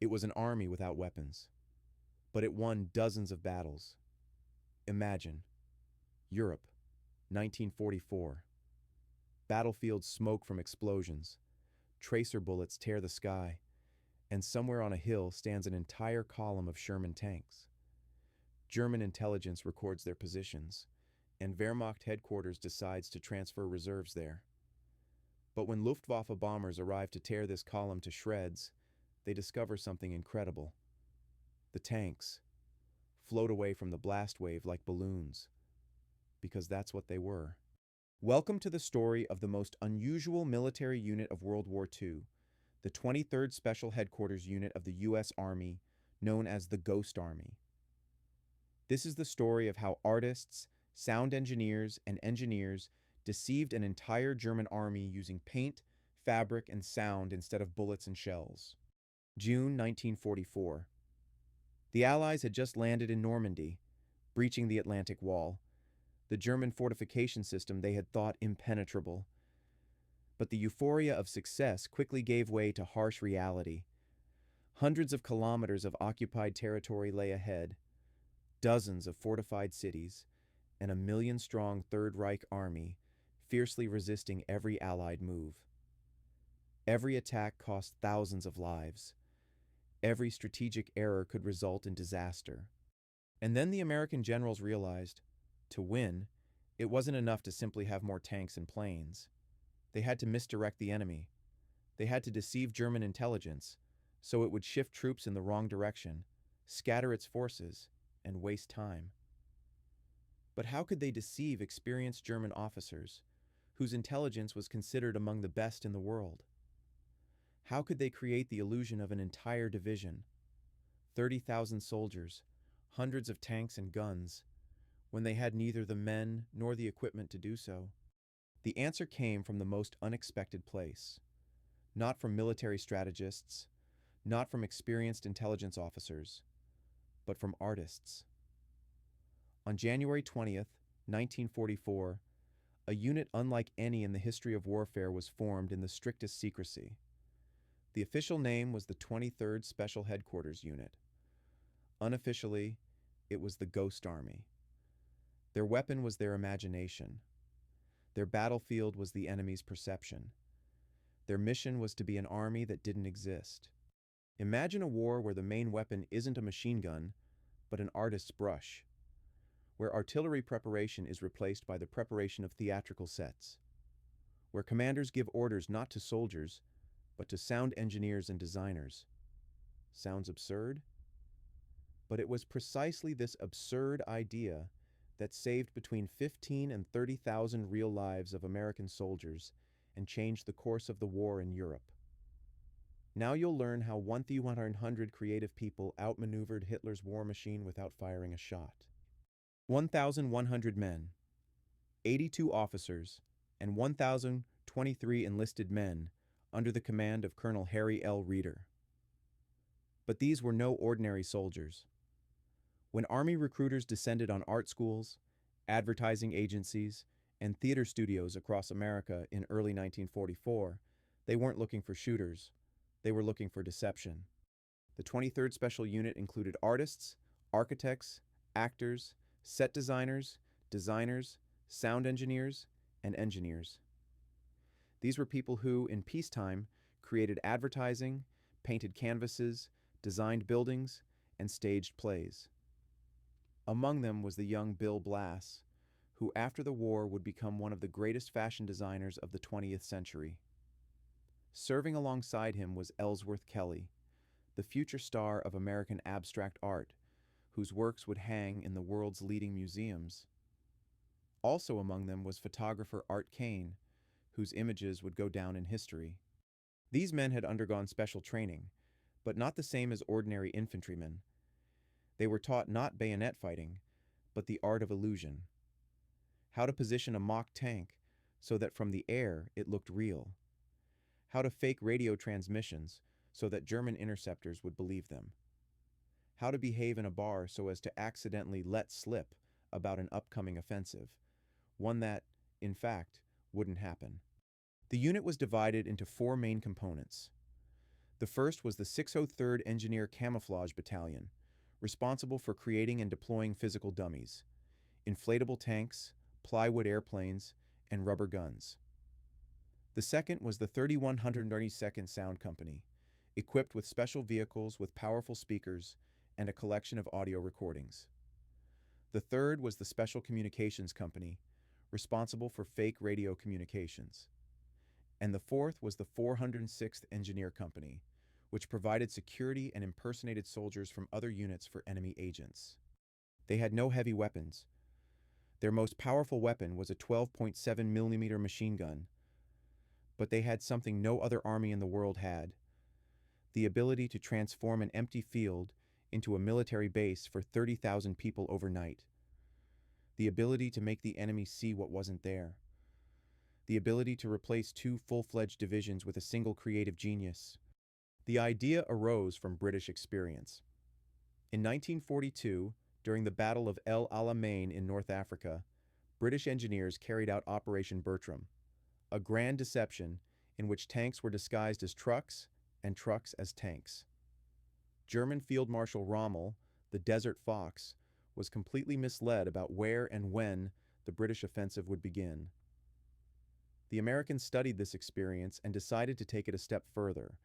It was an army without weapons, but it won dozens of battles. Imagine, Europe, 1944. Battlefields smoke from explosions, tracer bullets tear the sky, and somewhere on a hill stands an entire column of Sherman tanks. German intelligence records their positions, and Wehrmacht headquarters decides to transfer reserves there. But when Luftwaffe bombers arrive to tear this column to shreds, they discover something incredible. The tanks float away from the blast wave like balloons, because that's what they were. Welcome to the story of the most unusual military unit of World War II, the 23rd Special Headquarters Unit of the U.S. Army, known as the Ghost Army. This is the story of how artists, sound engineers, and engineers deceived an entire German army using paint, fabric, and sound instead of bullets and shells. June 1944. The Allies had just landed in Normandy, breaching the Atlantic Wall, the German fortification system they had thought impenetrable. But the euphoria of success quickly gave way to harsh reality. Hundreds of kilometers of occupied territory lay ahead, dozens of fortified cities, and a million-strong Third Reich army fiercely resisting every Allied move. Every attack cost thousands of lives. Every strategic error could result in disaster. And then the American generals realized, to win, it wasn't enough to simply have more tanks and planes. They had to misdirect the enemy. They had to deceive German intelligence, so it would shift troops in the wrong direction, scatter its forces, and waste time. But how could they deceive experienced German officers, whose intelligence was considered among the best in the world? How could they create the illusion of an entire division, 30,000 soldiers, hundreds of tanks and guns, when they had neither the men nor the equipment to do so? The answer came from the most unexpected place. Not from military strategists, not from experienced intelligence officers, but from artists. On January 20th, 1944, a unit unlike any in the history of warfare was formed in the strictest secrecy. The official name was the 23rd Special Headquarters Unit. Unofficially, it was the Ghost Army. Their weapon was their imagination. Their battlefield was the enemy's perception. Their mission was to be an army that didn't exist. Imagine a war where the main weapon isn't a machine gun, but an artist's brush, where artillery preparation is replaced by the preparation of theatrical sets, where commanders give orders not to soldiers, but to sound engineers and designers. Sounds absurd? But it was precisely this absurd idea that saved between 15 and 30,000 real lives of American soldiers and changed the course of the war in Europe. Now you'll learn how 1,100 creative people outmaneuvered Hitler's war machine without firing a shot. 1,100 men, 82 officers, and 1,023 enlisted men under the command of Colonel Harry L. Reeder. But these were no ordinary soldiers. When Army recruiters descended on art schools, advertising agencies, and theater studios across America in early 1944, they weren't looking for shooters. They were looking for deception. The 23rd Special Unit included artists, architects, actors, set designers, sound engineers, and engineers. These were people who, in peacetime, created advertising, painted canvases, designed buildings, and staged plays. Among them was the young Bill Blass, who after the war would become one of the greatest fashion designers of the 20th century. Serving alongside him was Ellsworth Kelly, the future star of American abstract art, whose works would hang in the world's leading museums. Also among them was photographer Art Kane, whose images would go down in history. These men had undergone special training, but not the same as ordinary infantrymen. They were taught not bayonet fighting, but the art of illusion. How to position a mock tank so that from the air it looked real. How to fake radio transmissions so that German interceptors would believe them. How to behave in a bar so as to accidentally let slip about an upcoming offensive, one that, in fact, wouldn't happen. The unit was divided into 4 main components: The first was the 603rd Engineer Camouflage Battalion, responsible for creating and deploying physical dummies, inflatable tanks, plywood airplanes, and rubber guns. The second was the 3132nd Sound Company, equipped with special vehicles with powerful speakers and a collection of audio recordings. The third was the Special Communications Company, responsible for fake radio communications. And the fourth was the 406th Engineer Company, which provided security and impersonated soldiers from other units for enemy agents. They had no heavy weapons. Their most powerful weapon was a 12.7mm machine gun, but they had something no other army in the world had: the ability to transform an empty field into a military base for 30,000 people overnight. The ability to make the enemy see what wasn't there. The ability to replace two full-fledged divisions with a single creative genius. The idea arose from British experience. In 1942, during the Battle of El Alamein in North Africa, British engineers carried out Operation Bertram, a grand deception in which tanks were disguised as trucks and trucks as tanks. German Field Marshal Rommel, the Desert Fox, was completely misled about where and when the British offensive would begin. The Americans studied this experience and decided to take it a step further,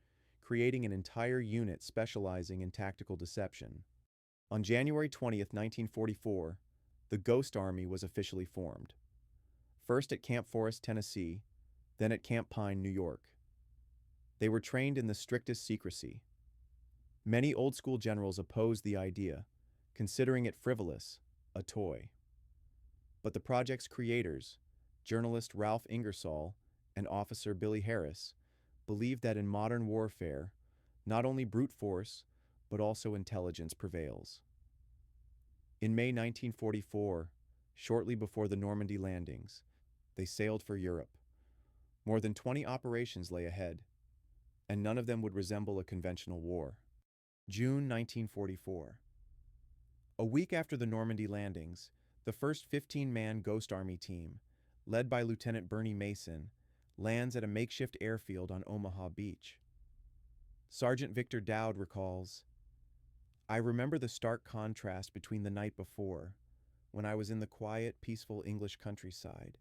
creating an entire unit specializing in tactical deception. On January 20th, 1944, the Ghost Army was officially formed. First at Camp Forest, Tennessee, then at Camp Pine, New York. They were trained in the strictest secrecy. Many old-school generals opposed the idea, considering it frivolous, a toy. But the project's creators, journalist Ralph Ingersoll and officer Billy Harris, believed that in modern warfare, not only brute force, but also intelligence prevails. In May 1944, shortly before the Normandy landings, they sailed for Europe. More than 20 operations lay ahead, and none of them would resemble a conventional war. June 1944. A week after the Normandy landings, the first 15-man Ghost Army team, led by Lieutenant Bernie Mason, lands at a makeshift airfield on Omaha Beach. Sergeant Victor Dowd recalls, "I remember the stark contrast between the night before, when I was in the quiet, peaceful English countryside,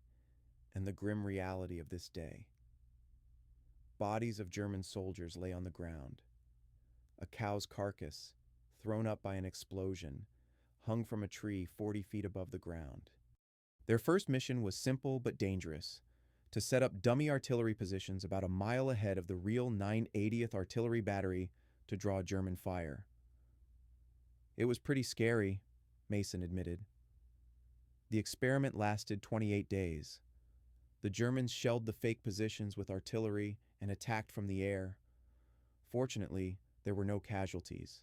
and the grim reality of this day. Bodies of German soldiers lay on the ground. A cow's carcass, thrown up by an explosion, hung from a tree 40 feet above the ground." Their first mission was simple but dangerous: to set up dummy artillery positions about a mile ahead of the real 980th Artillery Battery to draw German fire. "It was pretty scary," Mason admitted. The experiment lasted 28 days. The Germans shelled the fake positions with artillery and attacked from the air. Fortunately, there were no casualties.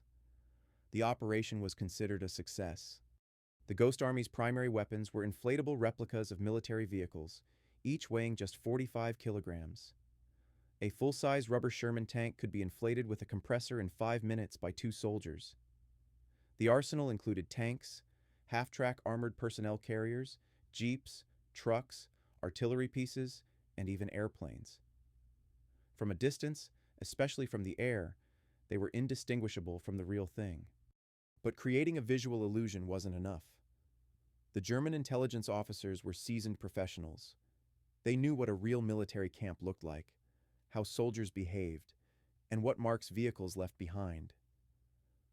The operation was considered a success. The Ghost Army's primary weapons were inflatable replicas of military vehicles, each weighing just 45 kilograms. A full-size rubber Sherman tank could be inflated with a compressor in 5 minutes by 2 soldiers. The arsenal included tanks, half-track armored personnel carriers, jeeps, trucks, artillery pieces, and even airplanes. From a distance, especially from the air, they were indistinguishable from the real thing. But creating a visual illusion wasn't enough. The German intelligence officers were seasoned professionals. They knew what a real military camp looked like, how soldiers behaved, and what marks vehicles left behind.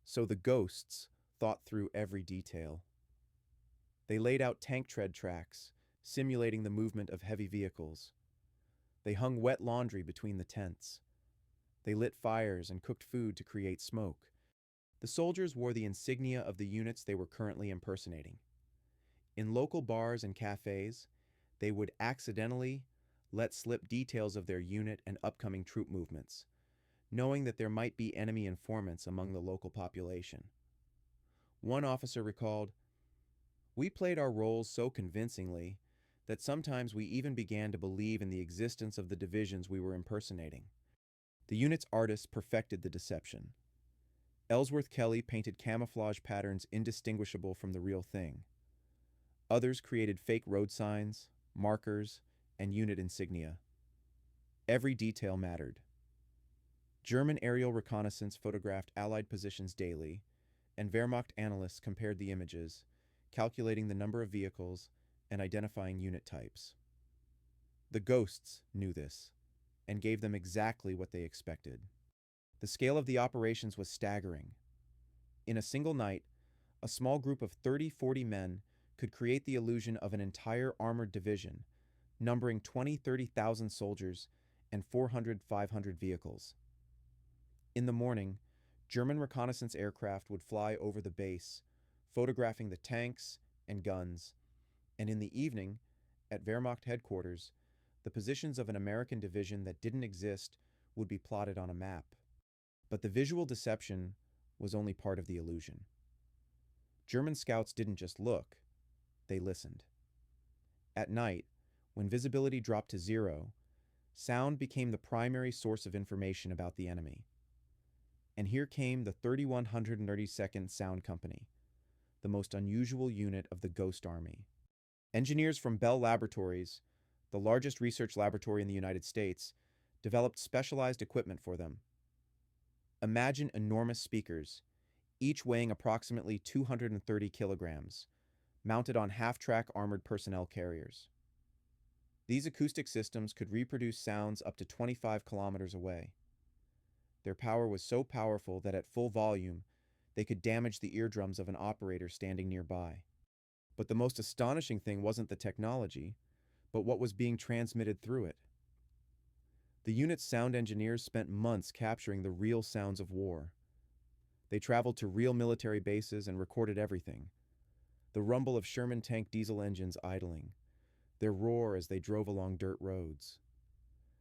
So the ghosts thought through every detail. They laid out tank tread tracks, simulating the movement of heavy vehicles. They hung wet laundry between the tents. They lit fires and cooked food to create smoke. The soldiers wore the insignia of the units they were currently impersonating. In local bars and cafes, they would accidentally let slip details of their unit and upcoming troop movements, knowing that there might be enemy informants among the local population. One officer recalled, "We played our roles so convincingly that sometimes we even began to believe in the existence of the divisions we were impersonating." The unit's artists perfected the deception. Ellsworth Kelly painted camouflage patterns indistinguishable from the real thing. Others created fake road signs, markers, and unit insignia. Every detail mattered. German aerial reconnaissance photographed Allied positions daily, and Wehrmacht analysts compared the images, calculating the number of vehicles and identifying unit types. The ghosts knew this and gave them exactly what they expected. The scale of the operations was staggering. In a single night, a small group of 30-40 men could create the illusion of an entire armored division, numbering 20-30,000 soldiers and 400-500 vehicles. In the morning, German reconnaissance aircraft would fly over the base, photographing the tanks and guns, and in the evening, at Wehrmacht headquarters, the positions of an American division that didn't exist would be plotted on a map. But the visual deception was only part of the illusion. German scouts didn't just look, they listened. At night, when visibility dropped to zero, sound became the primary source of information about the enemy. And here came the 3132nd Sound Company, the most unusual unit of the Ghost Army. Engineers from Bell Laboratories, the largest research laboratory in the United States, developed specialized equipment for them. Imagine enormous speakers, each weighing approximately 230 kilograms, mounted on half-track armored personnel carriers. These acoustic systems could reproduce sounds up to 25 kilometers away. Their power was so powerful that at full volume, they could damage the eardrums of an operator standing nearby. But the most astonishing thing wasn't the technology, but what was being transmitted through it. The unit's sound engineers spent months capturing the real sounds of war. They traveled to real military bases and recorded everything. The rumble of Sherman tank diesel engines idling, their roar as they drove along dirt roads,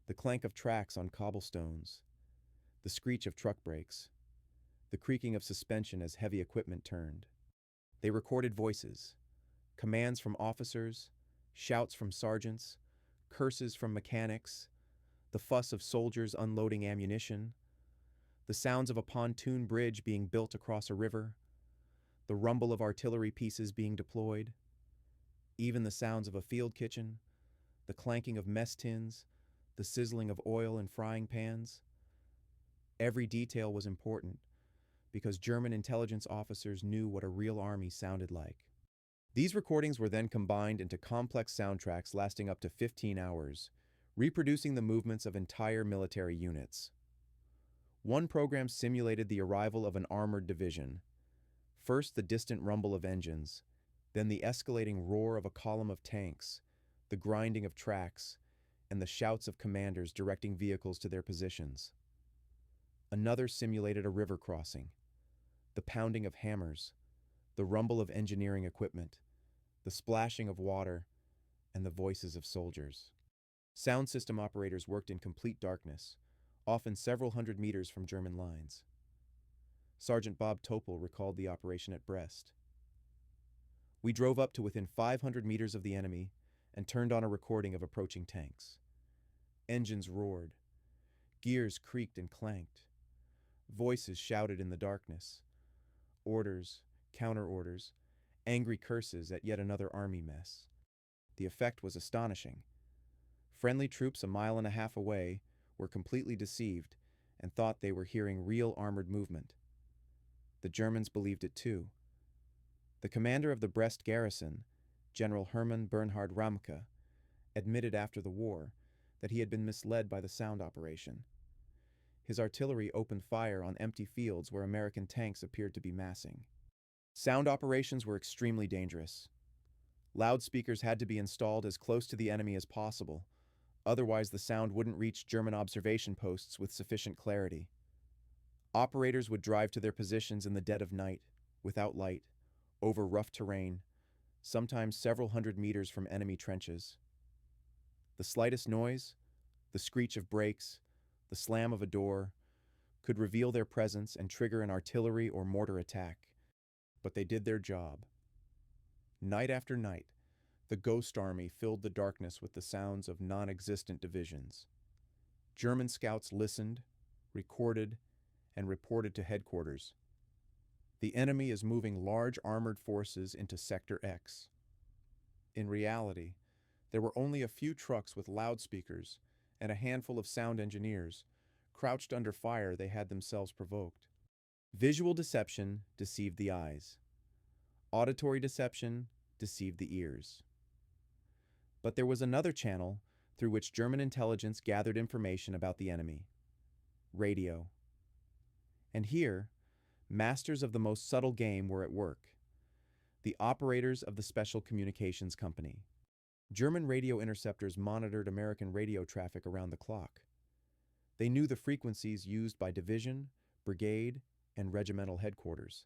the clank of tracks on cobblestones, the screech of truck brakes, the creaking of suspension as heavy equipment turned. They recorded voices, commands from officers, shouts from sergeants, curses from mechanics, the fuss of soldiers unloading ammunition, the sounds of a pontoon bridge being built across a river, the rumble of artillery pieces being deployed, even the sounds of a field kitchen, the clanking of mess tins, the sizzling of oil in frying pans. Every detail was important because German intelligence officers knew what a real army sounded like. These recordings were then combined into complex soundtracks lasting up to 15 hours, reproducing the movements of entire military units. One program simulated the arrival of an armored division. First, the distant rumble of engines, then the escalating roar of a column of tanks, the grinding of tracks, and the shouts of commanders directing vehicles to their positions. Another simulated a river crossing, the pounding of hammers, the rumble of engineering equipment, the splashing of water, and the voices of soldiers. Sound system operators worked in complete darkness, often several hundred meters from German lines. Sergeant Bob Topol recalled the operation at Brest. We drove up to within 500 meters of the enemy and turned on a recording of approaching tanks. Engines roared. Gears creaked and clanked. Voices shouted in the darkness. Orders, counter-orders, angry curses at yet another army mess. The effect was astonishing. Friendly troops a mile and a half away were completely deceived and thought they were hearing real armored movement. The Germans believed it too. The commander of the Brest garrison, General Hermann Bernhard Ramke, admitted after the war that he had been misled by the sound operation. His artillery opened fire on empty fields where American tanks appeared to be massing. Sound operations were extremely dangerous. Loudspeakers had to be installed as close to the enemy as possible, otherwise the sound wouldn't reach German observation posts with sufficient clarity. Operators would drive to their positions in the dead of night, without light, over rough terrain, sometimes several hundred meters from enemy trenches. The slightest noise, the screech of brakes, the slam of a door, could reveal their presence and trigger an artillery or mortar attack. But they did their job. Night after night, the Ghost Army filled the darkness with the sounds of non-existent divisions. German scouts listened, recorded, and reported to headquarters. The enemy is moving large armored forces into Sector X. In reality, there were only a few trucks with loudspeakers and a handful of sound engineers Crouched under fire they had themselves provoked. Visual deception deceived the eyes. Auditory deception deceived the ears. But there was another channel through which German intelligence gathered information about the enemy: radio. And here, masters of the most subtle game were at work: the operators of the Special Communications Company. German radio interceptors monitored American radio traffic around the clock. They knew the frequencies used by division, brigade, and regimental headquarters.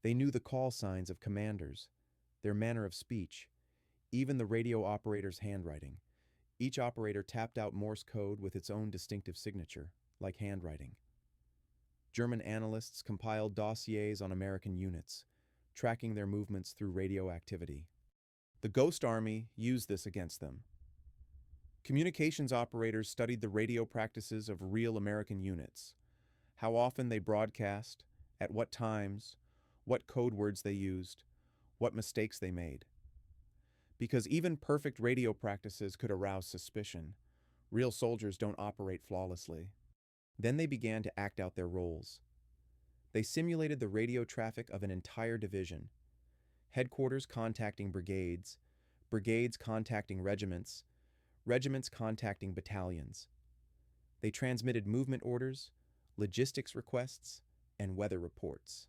They knew the call signs of commanders, their manner of speech, even the radio operator's handwriting. Each operator tapped out Morse code with its own distinctive signature, like handwriting. German analysts compiled dossiers on American units, tracking their movements through radio activity. The Ghost Army used this against them. Communications operators studied the radio practices of real American units: how often they broadcast, at what times, what code words they used, what mistakes they made. Because even perfect radio practices could arouse suspicion, real soldiers don't operate flawlessly. Then they began to act out their roles. They simulated the radio traffic of an entire division: headquarters contacting brigades, brigades contacting regiments, regiments contacting battalions. They transmitted movement orders, logistics requests, and weather reports.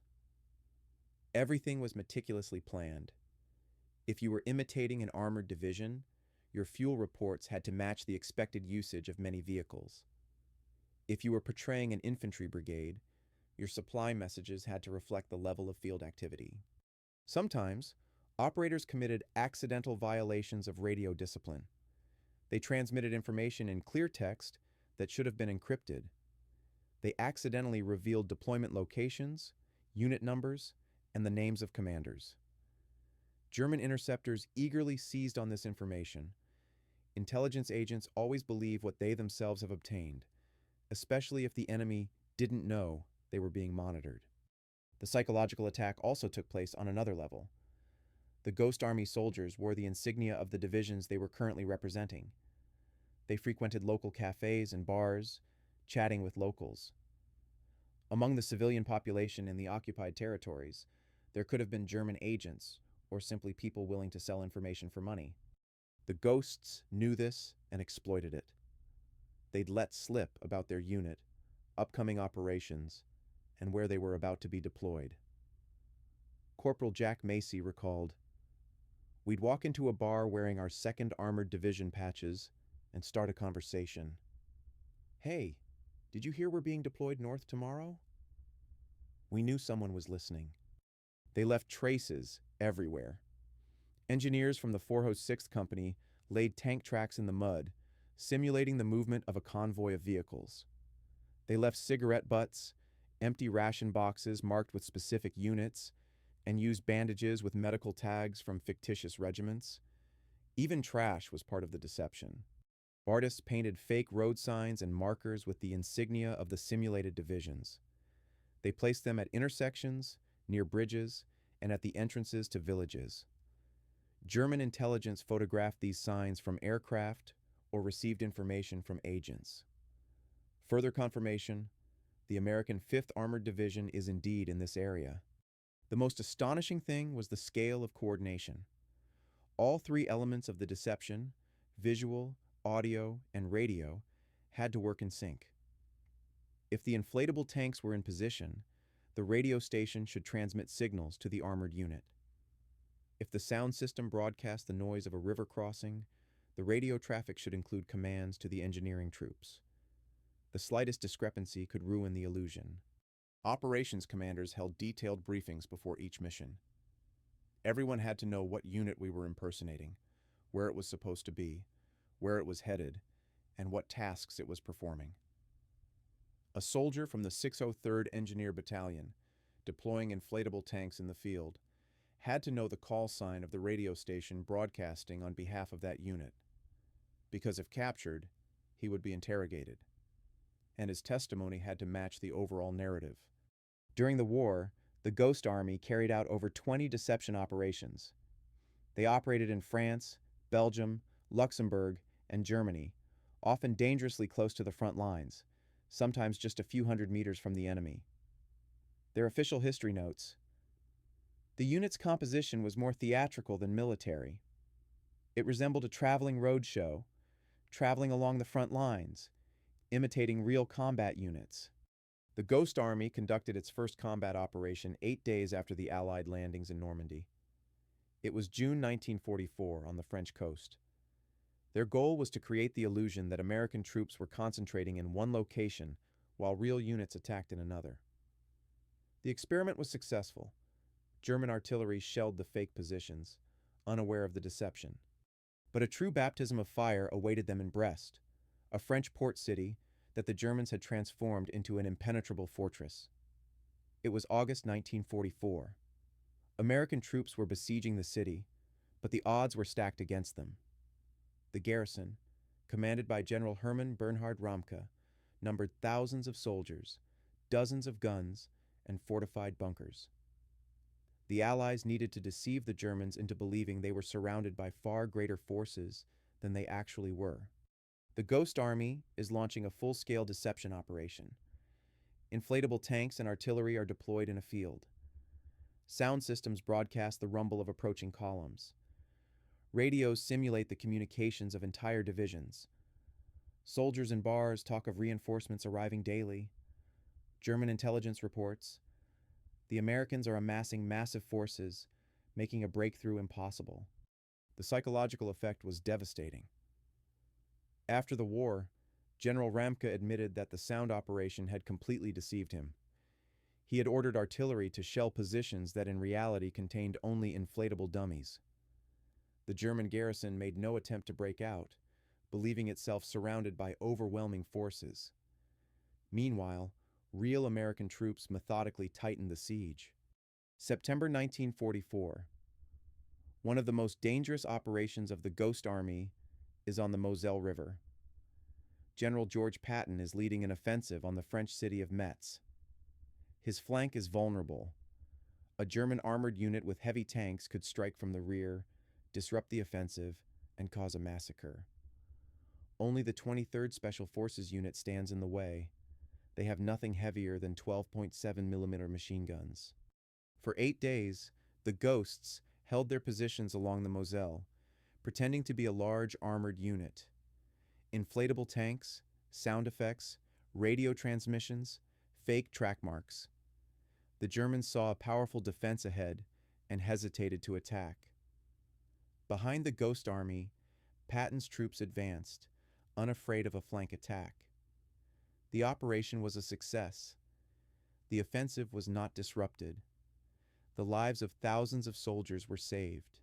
Everything was meticulously planned. If you were imitating an armored division, your fuel reports had to match the expected usage of many vehicles. If you were portraying an infantry brigade, your supply messages had to reflect the level of field activity. Sometimes, operators committed accidental violations of radio discipline. They transmitted information in clear text that should have been encrypted. They accidentally revealed deployment locations, unit numbers, and the names of commanders. German interceptors eagerly seized on this information. Intelligence agents always believe what they themselves have obtained, especially if the enemy didn't know they were being monitored. The psychological attack also took place on another level. The Ghost Army soldiers wore the insignia of the divisions they were currently representing. They frequented local cafes and bars, chatting with locals. Among the civilian population in the occupied territories, there could have been German agents or simply people willing to sell information for money. The ghosts knew this and exploited it. They'd let slip about their unit, upcoming operations, and where they were about to be deployed. Corporal Jack Macy recalled, "We'd walk into a bar wearing our 2nd Armored Division patches and start a conversation. 'Hey, did you hear we're being deployed north tomorrow?' We knew someone was listening. They left traces everywhere. Engineers from the 406th Company laid tank tracks in the mud, simulating the movement of a convoy of vehicles. They left cigarette butts, empty ration boxes marked with specific units, and used bandages with medical tags from fictitious regiments. Even trash was part of the deception. Artists painted fake road signs and markers with the insignia of the simulated divisions. They placed them at intersections, near bridges, and at the entrances to villages. German intelligence photographed these signs from aircraft or received information from agents. Further confirmation: the American 5th Armored Division is indeed in this area. The most astonishing thing was the scale of coordination. All 3 elements of the deception, visual, audio, and radio, had to work in sync. If the inflatable tanks were in position, the radio station should transmit signals to the armored unit. If the sound system broadcast the noise of a river crossing, the radio traffic should include commands to the engineering troops. The slightest discrepancy could ruin the illusion. Operations commanders held detailed briefings before each mission. Everyone had to know what unit we were impersonating, where it was supposed to be, where it was headed, and what tasks it was performing. A soldier from the 603rd Engineer Battalion, deploying inflatable tanks in the field, had to know the call sign of the radio station broadcasting on behalf of that unit, because if captured, he would be interrogated, and his testimony had to match the overall narrative. During the war, the Ghost Army carried out over 20 deception operations. They operated in France, Belgium, Luxembourg, and Germany, often dangerously close to the front lines, sometimes just a few hundred meters from the enemy. Their official history notes, the unit's composition was more theatrical than military. It resembled a traveling roadshow, traveling along the front lines, imitating real combat units. The Ghost Army conducted its first combat operation 8 days after the Allied landings in Normandy. It was June 1944 on the French coast. Their goal was to create the illusion that American troops were concentrating in one location while real units attacked in another. The experiment was successful. German artillery shelled the fake positions, unaware of the deception. But a true baptism of fire awaited them in Brest, a French port city that the Germans had transformed into an impenetrable fortress. It was August 1944. American troops were besieging the city, but the odds were stacked against them. The garrison, commanded by General Hermann Bernhard Ramke, numbered thousands of soldiers, dozens of guns, and fortified bunkers. The Allies needed to deceive the Germans into believing they were surrounded by far greater forces than they actually were. The Ghost Army is launching a full-scale deception operation. Inflatable tanks and artillery are deployed in a field. Sound systems broadcast the rumble of approaching columns. Radios simulate the communications of entire divisions. Soldiers in bars talk of reinforcements arriving daily. German intelligence reports, the Americans are amassing massive forces, making a breakthrough impossible. The psychological effect was devastating. After the war, General Ramke admitted that the sound operation had completely deceived him. He had ordered artillery to shell positions that in reality contained only inflatable dummies. The German garrison made no attempt to break out, believing itself surrounded by overwhelming forces. Meanwhile, real American troops methodically tightened the siege. September 1944. One of the most dangerous operations of the Ghost Army is on the Moselle River. General George Patton is leading an offensive on the French city of Metz. His flank is vulnerable. A German armored unit with heavy tanks could strike from the rear, disrupt the offensive, and cause a massacre. Only the 23rd Special Forces unit stands in the way. They have nothing heavier than 12.7mm machine guns. For 8 days, the Ghosts held their positions along the Moselle, pretending to be a large armored unit. Inflatable tanks, sound effects, radio transmissions, fake track marks. The Germans saw a powerful defense ahead and hesitated to attack. Behind the Ghost Army, Patton's troops advanced, unafraid of a flank attack. The operation was a success. The offensive was not disrupted. The lives of thousands of soldiers were saved.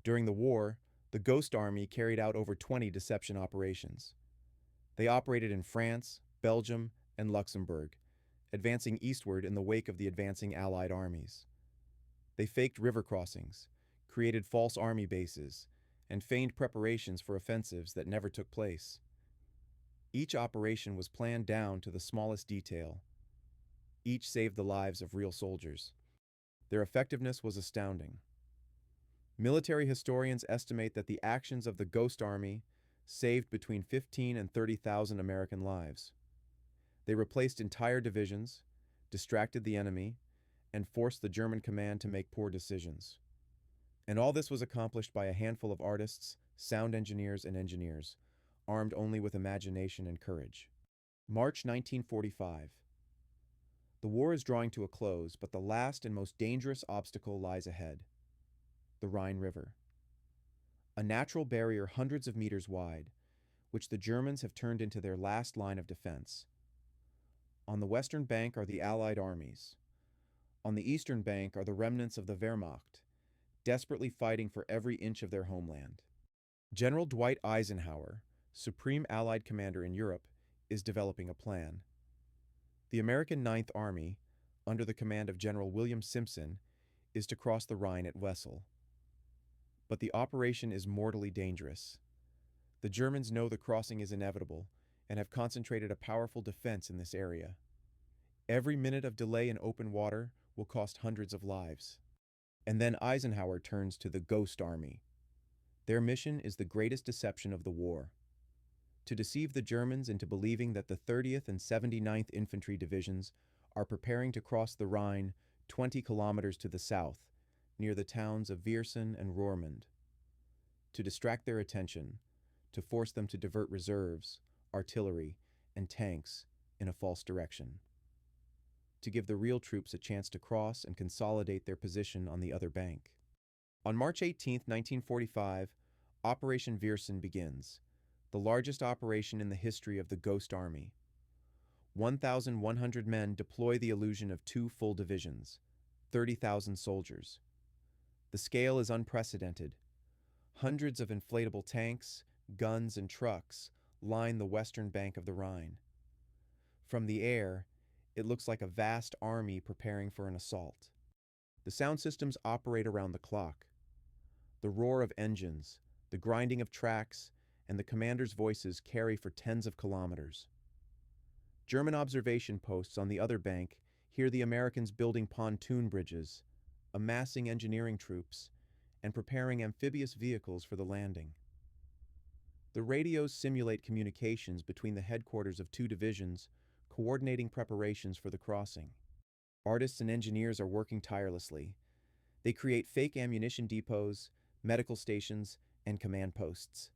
During the war, the Ghost Army carried out over 20 deception operations. They operated in France, Belgium, and Luxembourg, advancing eastward in the wake of the advancing Allied armies. They faked river crossings, created false army bases, and feigned preparations for offensives that never took place. Each operation was planned down to the smallest detail. Each saved the lives of real soldiers. Their effectiveness was astounding. Military historians estimate that the actions of the Ghost Army saved between 15,000 and 30,000 American lives. They replaced entire divisions, distracted the enemy, and forced the German command to make poor decisions. And all this was accomplished by a handful of artists, sound engineers, and engineers, armed only with imagination and courage. March 1945. The war is drawing to a close, but the last and most dangerous obstacle lies ahead: the Rhine River. A natural barrier hundreds of meters wide, which the Germans have turned into their last line of defense. On the western bank are the Allied armies. On the eastern bank are the remnants of the Wehrmacht, desperately fighting for every inch of their homeland. General Dwight Eisenhower, Supreme Allied Commander in Europe, is developing a plan. The American Ninth Army, under the command of General William Simpson, is to cross the Rhine at Wesel. But the operation is mortally dangerous. The Germans know the crossing is inevitable and have concentrated a powerful defense in this area. Every minute of delay in open water will cost hundreds of lives. And then Eisenhower turns to the Ghost Army. Their mission is the greatest deception of the war. to deceive the Germans into believing that the 30th and 79th Infantry Divisions are preparing to cross the Rhine 20 kilometers to the south, near the towns of Viersen and Roermond. To distract their attention, to force them to divert reserves, artillery, and tanks in a false direction. To give the real troops a chance to cross and consolidate their position on the other bank. On March 18, 1945, Operation Viersen begins, the largest operation in the history of the Ghost Army. 1,100 men deploy the illusion of 2 full divisions, 30,000 soldiers. The scale is unprecedented. Hundreds of inflatable tanks, guns, and trucks line the western bank of the Rhine. From the air, it looks like a vast army preparing for an assault. The sound systems operate around the clock. The roar of engines, the grinding of tracks, and the commanders' voices carry for tens of kilometers. German observation posts on the other bank hear the Americans building pontoon bridges, amassing engineering troops, and preparing amphibious vehicles for the landing. The radios simulate communications between the headquarters of 2 divisions, coordinating preparations for the crossing. Artists and engineers are working tirelessly. They create fake ammunition depots, medical stations, and command posts.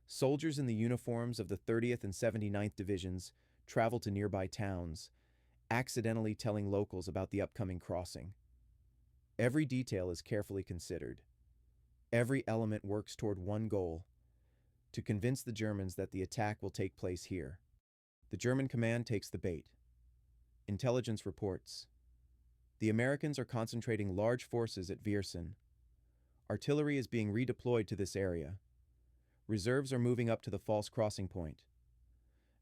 Soldiers in the uniforms of the 30th and 79th Divisions travel to nearby towns, accidentally telling locals about the upcoming crossing. Every detail is carefully considered. Every element works toward one goal: to convince the Germans that the attack will take place here. The German command takes the bait. Intelligence reports. The Americans are concentrating large forces at Viersen. Artillery is being redeployed to this area. Reserves are moving up to the false crossing point.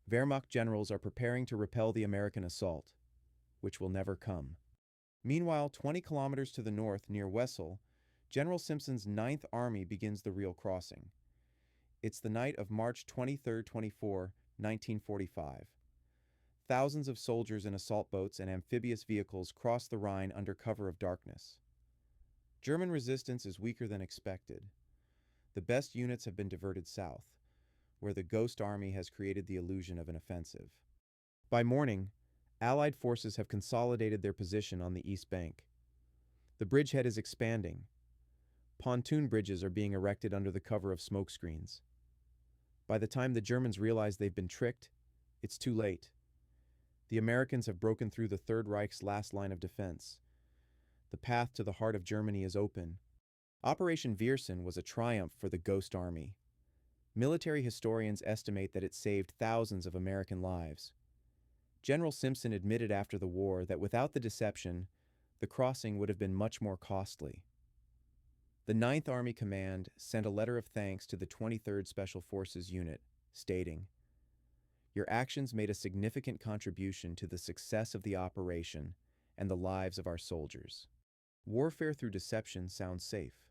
Wehrmacht generals are preparing to repel the American assault, which will never come. Meanwhile, 20 kilometers to the north, near Wessel, General Simpson's 9th Army begins the real crossing. It's the night of March 23-24, 1945. Thousands of soldiers in assault boats and amphibious vehicles cross the Rhine under cover of darkness. German resistance is weaker than expected. The best units have been diverted south, where the Ghost Army has created the illusion of an offensive. By morning, Allied forces have consolidated their position on the east bank. The bridgehead is expanding. Pontoon bridges are being erected under the cover of smoke screens. By the time the Germans realize they've been tricked, it's too late. The Americans have broken through the Third Reich's last line of defense. The path to the heart of Germany is open. Operation Viersen was a triumph for the Ghost Army. Military historians estimate that it saved thousands of American lives. General Simpson admitted after the war that without the deception, the crossing would have been much more costly. The 9th Army Command sent a letter of thanks to the 23rd Special Forces Unit, stating, "Your actions made a significant contribution to the success of the operation and the lives of our soldiers." Warfare through deception sounds safe.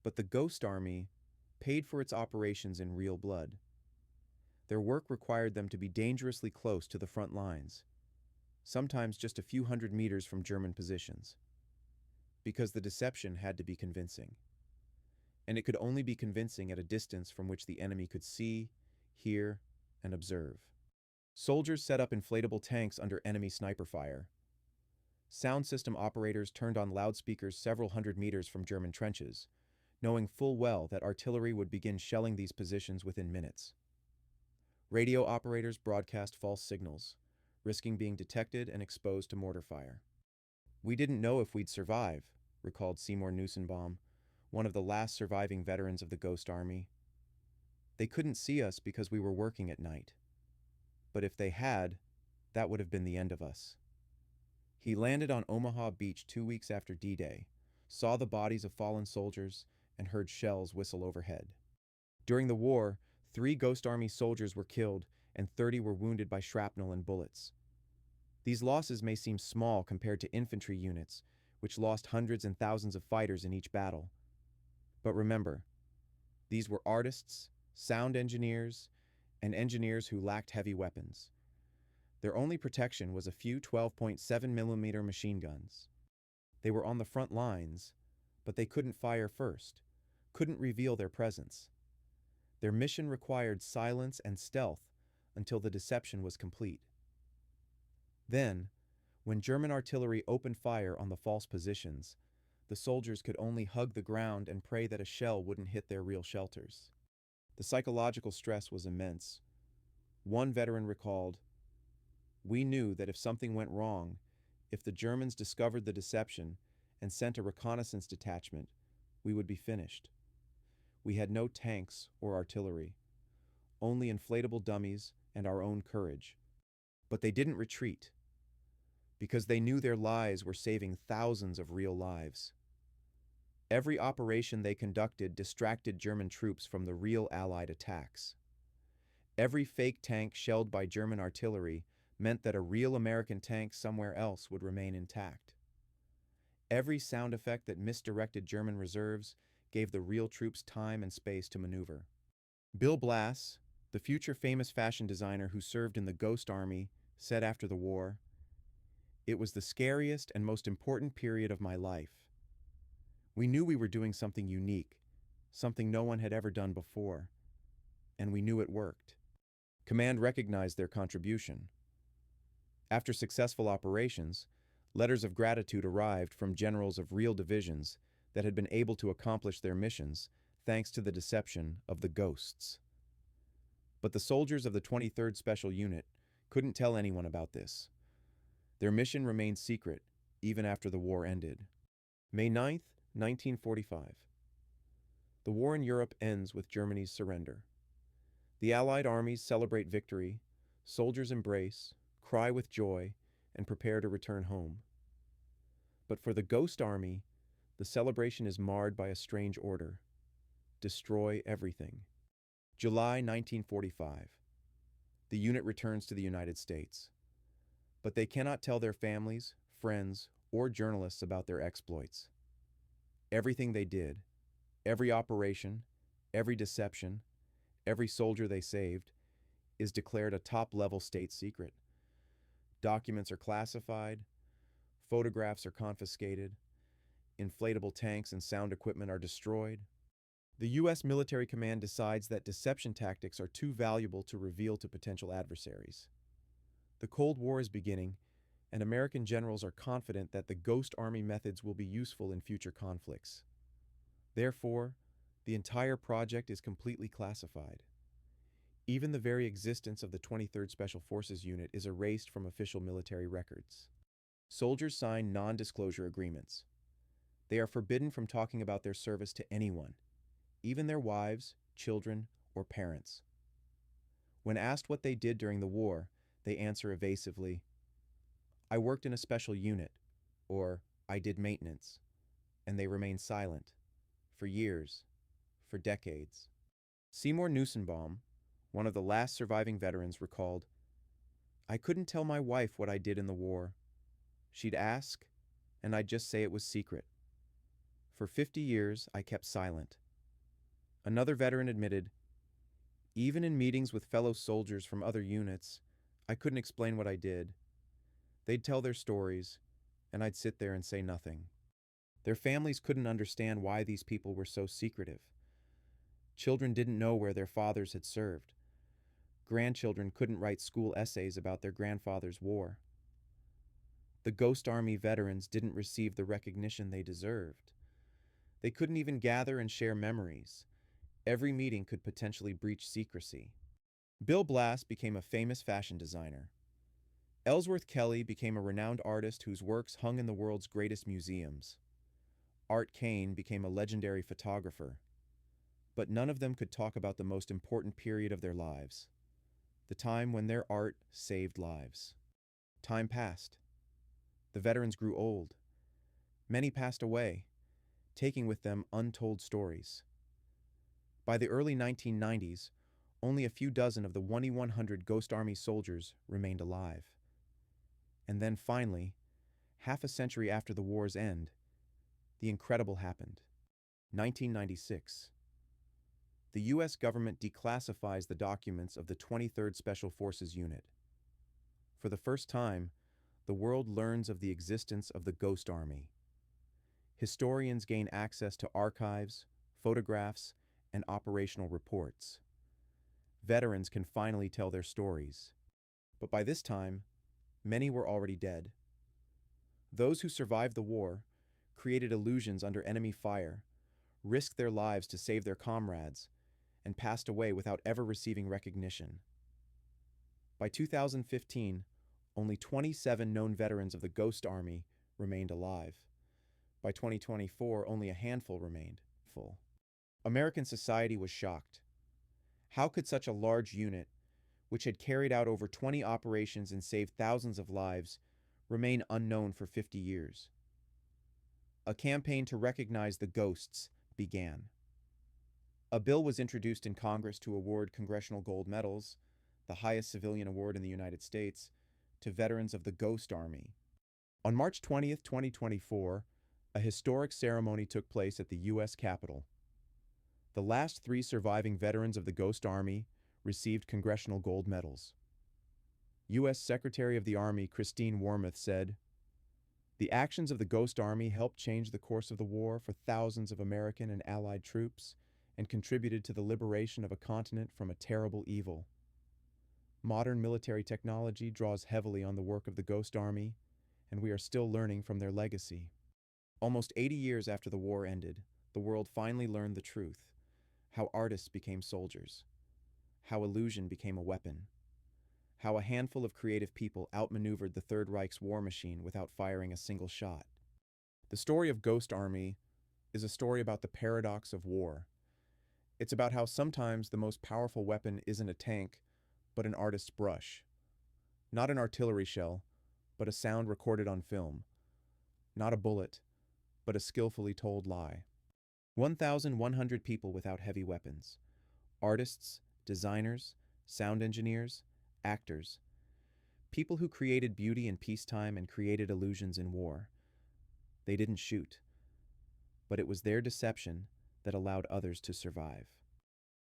But the Ghost Army paid for its operations in real blood. Their work required them to be dangerously close to the front lines, sometimes just a few hundred meters from German positions, because the deception had to be convincing. And it could only be convincing at a distance from which the enemy could see, hear, and observe. Soldiers set up inflatable tanks under enemy sniper fire. Sound system operators turned on loudspeakers several hundred meters from German trenches, knowing full well that artillery would begin shelling these positions within minutes. Radio operators broadcast false signals, risking being detected and exposed to mortar fire. "We didn't know if we'd survive," recalled Seymour Nussenbaum, one of the last surviving veterans of the Ghost Army. "They couldn't see us because we were working at night. But if they had, that would have been the end of us." He landed on Omaha Beach 2 weeks after D-Day, saw the bodies of fallen soldiers, and heard shells whistle overhead. During the war, 3 Ghost Army soldiers were killed and 30 were wounded by shrapnel and bullets. These losses may seem small compared to infantry units, which lost hundreds and thousands of fighters in each battle. But remember, these were artists, sound engineers, and engineers who lacked heavy weapons. Their only protection was a few 12.7mm machine guns. They were on the front lines, but they couldn't fire first, couldn't reveal their presence. Their mission required silence and stealth until the deception was complete. Then, when German artillery opened fire on the false positions, the soldiers could only hug the ground and pray that a shell wouldn't hit their real shelters. The psychological stress was immense. One veteran recalled, "We knew that if something went wrong, if the Germans discovered the deception and sent a reconnaissance detachment, we would be finished. We had no tanks or artillery, only inflatable dummies and our own courage." But they didn't retreat, because they knew their lies were saving thousands of real lives. Every operation they conducted distracted German troops from the real Allied attacks. Every fake tank shelled by German artillery meant that a real American tank somewhere else would remain intact. Every sound effect that misdirected German reserves gave the real troops time and space to maneuver. Bill Blass, the future famous fashion designer who served in the Ghost Army, said after the war, "It was the scariest and most important period of my life. We knew we were doing something unique, something no one had ever done before, and we knew it worked." Command recognized their contribution. After successful operations, letters of gratitude arrived from generals of real divisions that had been able to accomplish their missions thanks to the deception of the ghosts. But the soldiers of the 23rd Special Unit couldn't tell anyone about this. Their mission remained secret even after the war ended. May 9th, 1945. The war in Europe ends with Germany's surrender. The Allied armies celebrate victory, soldiers embrace, cry with joy, and prepare to return home. But for the Ghost Army, the celebration is marred by a strange order: destroy everything. July 1945. The unit returns to the United States. But they cannot tell their families, friends, or journalists about their exploits. Everything they did, every operation, every deception, every soldier they saved, is declared a top-level state secret. Documents are classified, photographs are confiscated, inflatable tanks and sound equipment are destroyed. The U.S. military command decides that deception tactics are too valuable to reveal to potential adversaries. The Cold War is beginning, and American generals are confident that the Ghost Army methods will be useful in future conflicts. Therefore, the entire project is completely classified. Even the very existence of the 23rd Special Forces Unit is erased from official military records. Soldiers sign non-disclosure agreements. They are forbidden from talking about their service to anyone, even their wives, children, or parents. When asked what they did during the war, they answer evasively, "I worked in a special unit," or "I did maintenance," and they remain silent, for years, for decades. Seymour Nussenbaum, one of the last surviving veterans, recalled, "I couldn't tell my wife what I did in the war. She'd ask, and I'd just say it was secret. For 50 years, I kept silent." Another veteran admitted, "Even in meetings with fellow soldiers from other units, I couldn't explain what I did. They'd tell their stories, and I'd sit there and say nothing." Their families couldn't understand why these people were so secretive. Children didn't know where their fathers had served. Grandchildren couldn't write school essays about their grandfather's war. The Ghost Army veterans didn't receive the recognition they deserved. They couldn't even gather and share memories. Every meeting could potentially breach secrecy. Bill Blass became a famous fashion designer. Ellsworth Kelly became a renowned artist whose works hung in the world's greatest museums. Art Kane became a legendary photographer. But none of them could talk about the most important period of their lives, the time when their art saved lives. Time passed. The veterans grew old. Many passed away, taking with them untold stories. By the early 1990s, only a few dozen of the 2,100 Ghost Army soldiers remained alive. And then finally, half a century after the war's end, the incredible happened. 1996. The U.S. government declassifies the documents of the 23rd Special Forces Unit. For the first time, the world learns of the existence of the Ghost Army. Historians gain access to archives, photographs, and operational reports. veterans can finally tell their stories. But by this time, many were already dead. Those who survived the war, created illusions under enemy fire, risked their lives to save their comrades, and passed away without ever receiving recognition. By 2015, only 27 known veterans of the Ghost Army remained alive. By 2024, only a handful remained. American society was shocked. How could such a large unit, which had carried out over 20 operations and saved thousands of lives, remain unknown for 50 years? A campaign to recognize the ghosts began. A bill was introduced in Congress to award Congressional Gold Medals, the highest civilian award in the United States, to veterans of the Ghost Army. On March 20th, 2024, a historic ceremony took place at the U.S. Capitol. The last 3 surviving veterans of the Ghost Army received Congressional Gold Medals. U.S. Secretary of the Army Christine Wormuth said, "The actions of the Ghost Army helped change the course of the war for thousands of American and Allied troops and contributed to the liberation of a continent from a terrible evil. Modern military technology draws heavily on the work of the Ghost Army, and we are still learning from their legacy." Almost 80 years after the war ended, the world finally learned the truth: how artists became soldiers, how illusion became a weapon, how a handful of creative people outmaneuvered the Third Reich's war machine without firing a single shot. The story of Ghost Army is a story about the paradox of war. It's about how sometimes the most powerful weapon isn't a tank, but an artist's brush. Not an artillery shell, but a sound recorded on film. Not a bullet, but a skillfully told lie. 1,100 people without heavy weapons. Artists, designers, sound engineers, actors. People who created beauty in peacetime and created illusions in war. They didn't shoot, but it was their deception that allowed others to survive.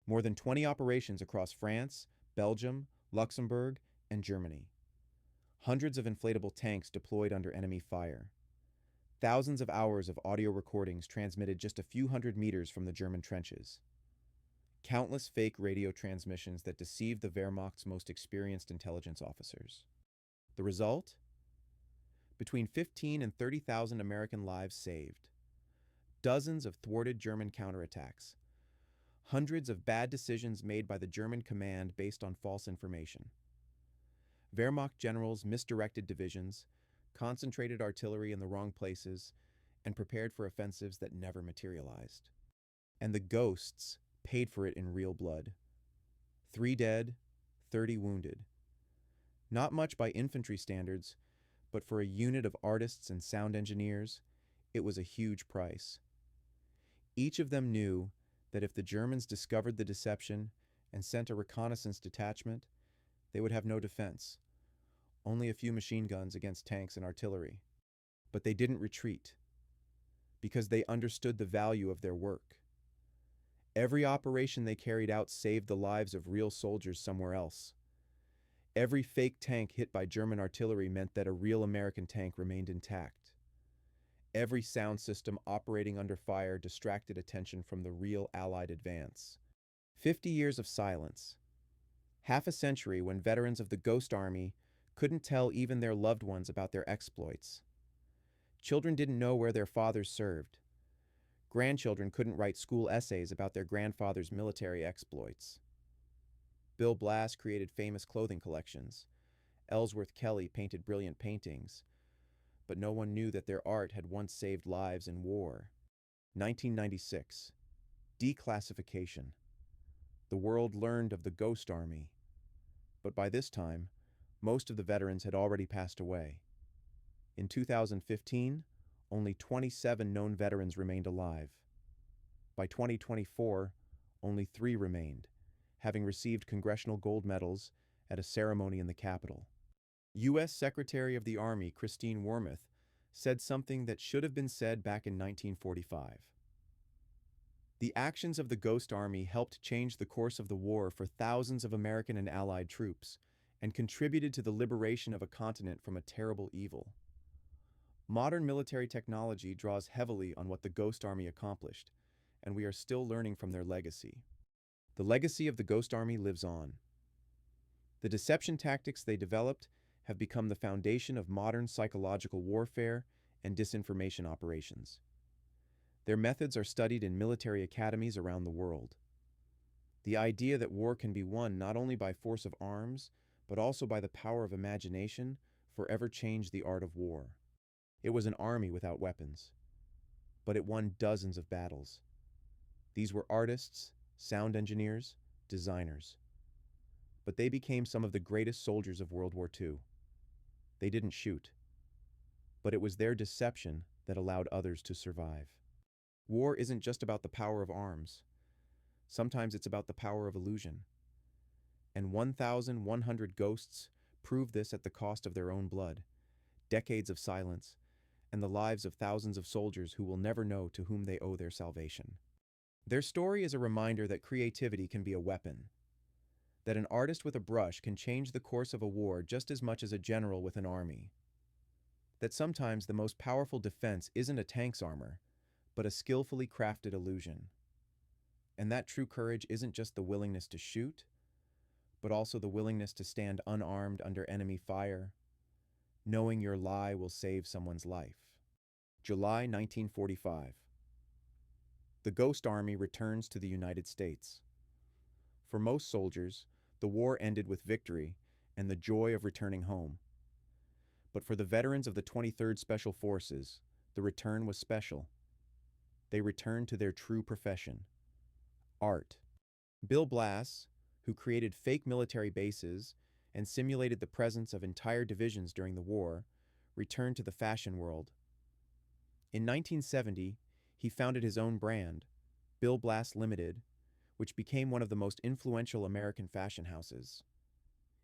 More than 20 operations across France, Belgium, Luxembourg, and Germany. Hundreds of inflatable tanks deployed under enemy fire. Thousands of hours of audio recordings transmitted just a few hundred meters from the German trenches. Countless fake radio transmissions that deceived the Wehrmacht's most experienced intelligence officers. The result? Between 15 and 30,000 American lives saved. Dozens of thwarted German counterattacks. Hundreds of bad decisions made by the German command based on false information. Wehrmacht generals misdirected divisions, concentrated artillery in the wrong places, and prepared for offensives that never materialized. And the ghosts paid for it in real blood. 3 dead, 30 wounded. Not much by infantry standards, but for a unit of artists and sound engineers, it was a huge price. Each of them knew that if the Germans discovered the deception and sent a reconnaissance detachment, they would have no defense. Only a few machine guns against tanks and artillery. But they didn't retreat, because they understood the value of their work. Every operation they carried out saved the lives of real soldiers somewhere else. Every fake tank hit by German artillery meant that a real American tank remained intact. Every sound system operating under fire distracted attention from the real Allied advance. 50 years of silence. Half a century when veterans of the Ghost Army couldn't tell even their loved ones about their exploits. Children didn't know where their fathers served. Grandchildren couldn't write school essays about their grandfather's military exploits. Bill Blass created famous clothing collections. Ellsworth Kelly painted brilliant paintings. But no one knew that their art had once saved lives in war. 1996. Declassification. The world learned of the Ghost Army. But by this time, most of the veterans had already passed away. In 2015, only 27 known veterans remained alive. By 2024, only 3 remained, having received Congressional Gold Medals at a ceremony in the Capitol. U.S. Secretary of the Army Christine Wormuth said something that should have been said back in 1945. The actions of the Ghost Army helped change the course of the war for thousands of American and Allied troops, and contributed to the liberation of a continent from a terrible evil. Modern military technology draws heavily on what the Ghost Army accomplished, and we are still learning from their legacy. The legacy of the Ghost Army lives on. The deception tactics they developed have become the foundation of modern psychological warfare and disinformation operations. Their methods are studied in military academies around the world. The idea that war can be won not only by force of arms, but also by the power of imagination, forever changed the art of war. It was an army without weapons, but it won dozens of battles. These were artists, sound engineers, designers. But they became some of the greatest soldiers of World War II. They didn't shoot, but it was their deception that allowed others to survive. War isn't just about the power of arms. Sometimes it's about the power of illusion. And 1,100 ghosts prove this at the cost of their own blood, decades of silence, and the lives of thousands of soldiers who will never know to whom they owe their salvation. Their story is a reminder that creativity can be a weapon, that an artist with a brush can change the course of a war just as much as a general with an army, that sometimes the most powerful defense isn't a tank's armor, but a skillfully crafted illusion. And that true courage isn't just the willingness to shoot, but also the willingness to stand unarmed under enemy fire, knowing your lie will save someone's life. July 1945. The Ghost Army returns to the United States. For most soldiers, the war ended with victory and the joy of returning home. But for the veterans of the 23rd Special Forces, the return was special. They returned to their true profession: art. Bill Blass, who created fake military bases and simulated the presence of entire divisions during the war, returned to the fashion world. In 1970, he founded his own brand, Bill Blass Limited, which became one of the most influential American fashion houses.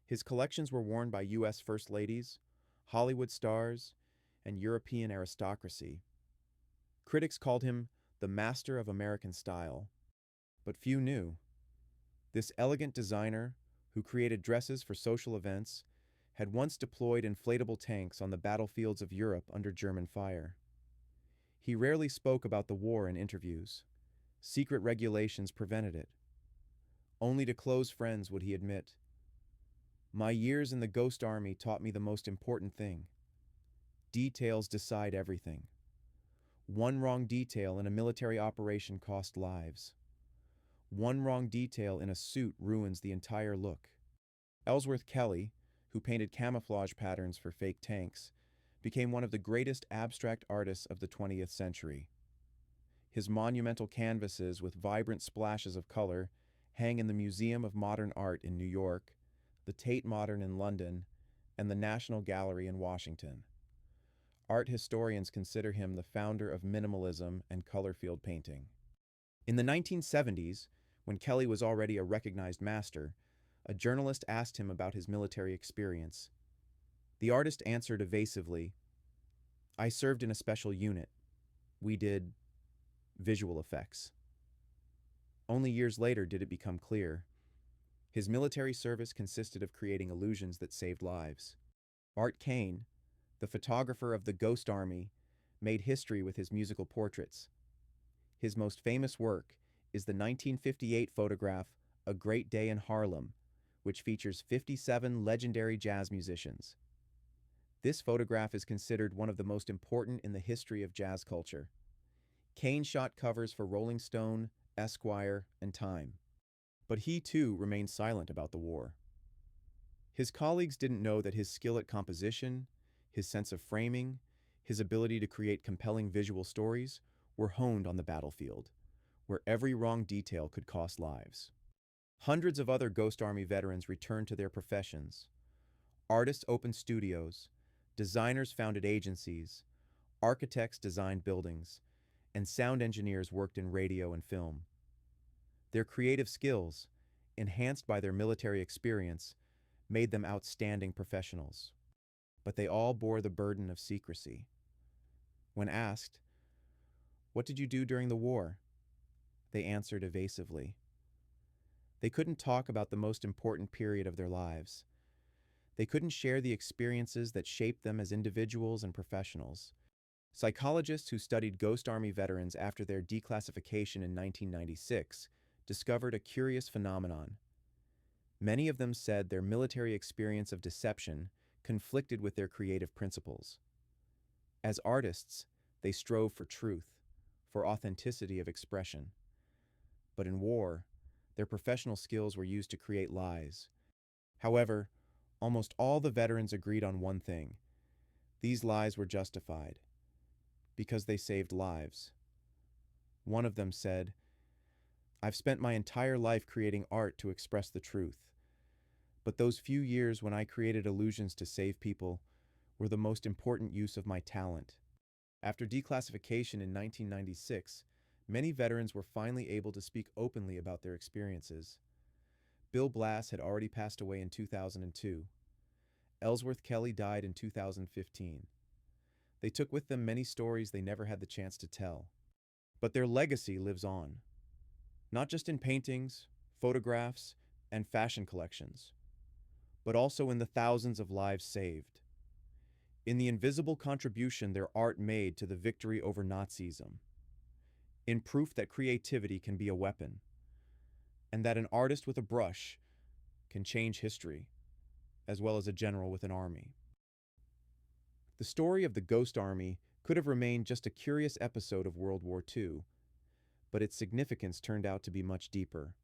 His collections were worn by U.S. First Ladies, Hollywood stars, and European aristocracy. Critics called him the master of American style. But few knew. This elegant designer, who created dresses for social events, had once deployed inflatable tanks on the battlefields of Europe under German fire. He rarely spoke about the war in interviews. Secret regulations prevented it. Only to close friends would he admit, "My years in the Ghost Army taught me the most important thing. Details decide everything. One wrong detail in a military operation cost lives. One wrong detail in a suit ruins the entire look." Ellsworth Kelly, who painted camouflage patterns for fake tanks, became one of the greatest abstract artists of the 20th century. His monumental canvases with vibrant splashes of color hang in the Museum of Modern Art in New York, the Tate Modern in London, and the National Gallery in Washington. Art historians consider him the founder of minimalism and color field painting. In the 1970s, when Kelly was already a recognized master, a journalist asked him about his military experience. The artist answered evasively, "I served in a special unit. We did visual effects." Only years later did it become clear. His military service consisted of creating illusions that saved lives. Art Kane, the photographer of the Ghost Army, made history with his musical portraits. His most famous work is the 1958 photograph A Great Day in Harlem, which features 57 legendary jazz musicians. This photograph is considered one of the most important in the history of jazz culture. Kane shot covers for Rolling Stone, Esquire, and Time. But he too remained silent about the war. His colleagues didn't know that his skill at composition, his sense of framing, his ability to create compelling visual stories were honed on the battlefield, where every wrong detail could cost lives. Hundreds of other Ghost Army veterans returned to their professions. Artists opened studios, designers founded agencies, architects designed buildings, and sound engineers worked in radio and film. Their creative skills, enhanced by their military experience, made them outstanding professionals. But they all bore the burden of secrecy. When asked, "What did you do during the war?" they answered evasively. They couldn't talk about the most important period of their lives. They couldn't share the experiences that shaped them as individuals and professionals. Psychologists who studied Ghost Army veterans after their declassification in 1996 discovered a curious phenomenon. Many of them said their military experience of deception conflicted with their creative principles. As artists, they strove for truth, for authenticity of expression. But in war, their professional skills were used to create lies. However, almost all the veterans agreed on one thing: these lies were justified, because they saved lives. One of them said, "I've spent my entire life creating art to express the truth. But those few years when I created illusions to save people were the most important use of my talent." After declassification in 1996, many veterans were finally able to speak openly about their experiences. Bill Blass had already passed away in 2002. Ellsworth Kelly died in 2015. They took with them many stories they never had the chance to tell. But their legacy lives on, not just in paintings, photographs, and fashion collections, but also in the thousands of lives saved, in the invisible contribution their art made to the victory over Nazism, in proof that creativity can be a weapon, and that an artist with a brush can change history, as well as a general with an army. The story of the Ghost Army could have remained just a curious episode of World War II, but its significance turned out to be much deeper.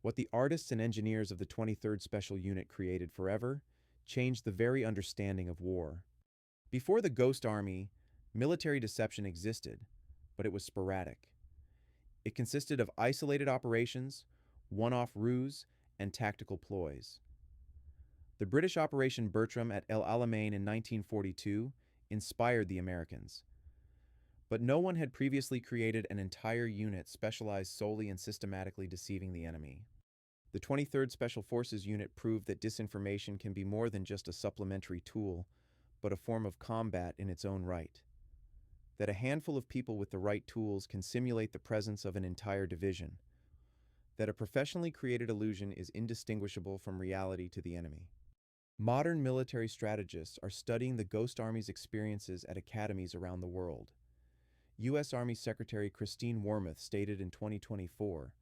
What the artists and engineers of the 23rd Special Unit created forever changed the very understanding of war. Before the Ghost Army, military deception existed, but it was sporadic. It consisted of isolated operations, one-off ruse, and tactical ploys. The British Operation Bertram at El Alamein in 1942 inspired the Americans. But no one had previously created an entire unit specialized solely in systematically deceiving the enemy. The 23rd Special Forces Unit proved that disinformation can be more than just a supplementary tool, but a form of combat in its own right. That a handful of people with the right tools can simulate the presence of an entire division. That a professionally created illusion is indistinguishable from reality to the enemy. Modern military strategists are studying the Ghost Army's experiences at academies around the world. U.S. Army Secretary Christine Wormuth stated in 2024,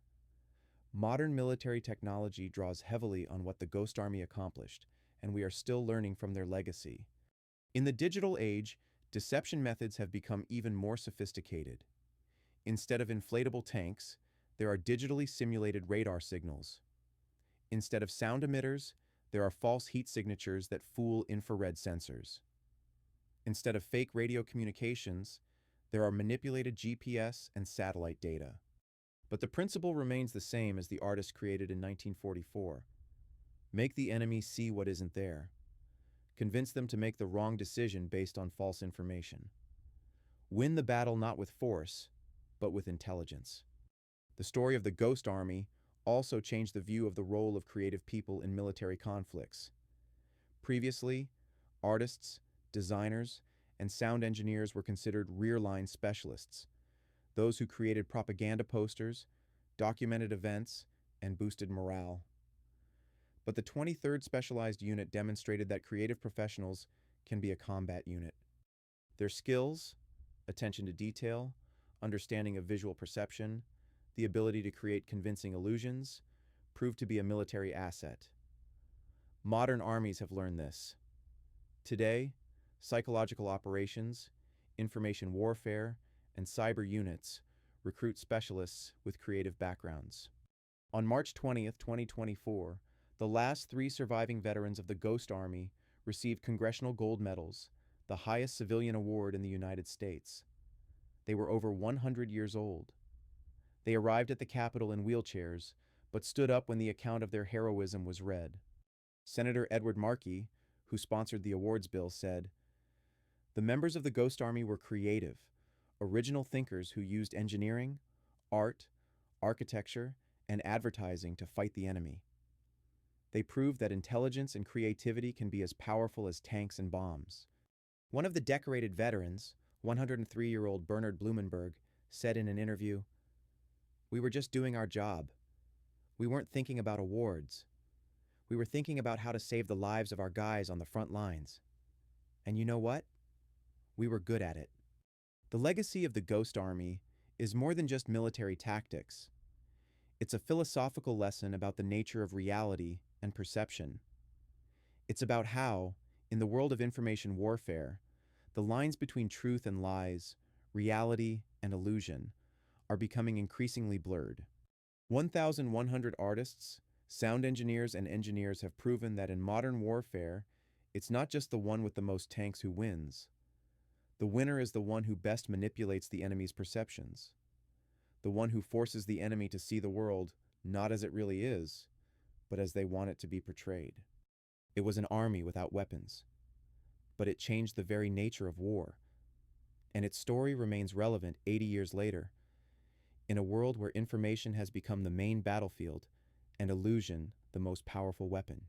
"Modern military technology draws heavily on what the Ghost Army accomplished, and we are still learning from their legacy." In the digital age, deception methods have become even more sophisticated. Instead of inflatable tanks, there are digitally simulated radar signals. Instead of sound emitters, there are false heat signatures that fool infrared sensors. Instead of fake radio communications, there are manipulated GPS and satellite data. But the principle remains the same as the artist created in 1944. Make the enemy see what isn't there. Convince them to make the wrong decision based on false information. Win the battle not with force, but with intelligence. The story of the Ghost Army also changed the view of the role of creative people in military conflicts. Previously, artists, designers, and sound engineers were considered rear-line specialists, those who created propaganda posters, documented events, and boosted morale. But the 23rd Specialized Unit demonstrated that creative professionals can be a combat unit. Their skills, attention to detail, understanding of visual perception, the ability to create convincing illusions, proved to be a military asset. Modern armies have learned this. Today, psychological operations, information warfare, and cyber units recruit specialists with creative backgrounds. On March 20th, 2024, the last 3 surviving veterans of the Ghost Army received Congressional Gold Medals, the highest civilian award in the United States. They were over 100 years old. They arrived at the Capitol in wheelchairs, but stood up when the account of their heroism was read. Senator Edward Markey, who sponsored the awards bill, said, "The members of the Ghost Army were creative, original thinkers who used engineering, art, architecture, and advertising to fight the enemy. They proved that intelligence and creativity can be as powerful as tanks and bombs." One of the decorated veterans, 103-year-old Bernard Blumenberg, said in an interview, "We were just doing our job. We weren't thinking about awards. We were thinking about how to save the lives of our guys on the front lines. And you know what? We were good at it." The legacy of the Ghost Army is more than just military tactics. It's a philosophical lesson about the nature of reality and perception. It's about how, in the world of information warfare, the lines between truth and lies, reality and illusion, are becoming increasingly blurred. 1,100 artists, sound engineers, and engineers have proven that in modern warfare, it's not just the one with the most tanks who wins. The winner is the one who best manipulates the enemy's perceptions, the one who forces the enemy to see the world not as it really is, but as they want it to be portrayed. It was an army without weapons, but it changed the very nature of war, and its story remains relevant 80 years later, in a world where information has become the main battlefield and illusion the most powerful weapon.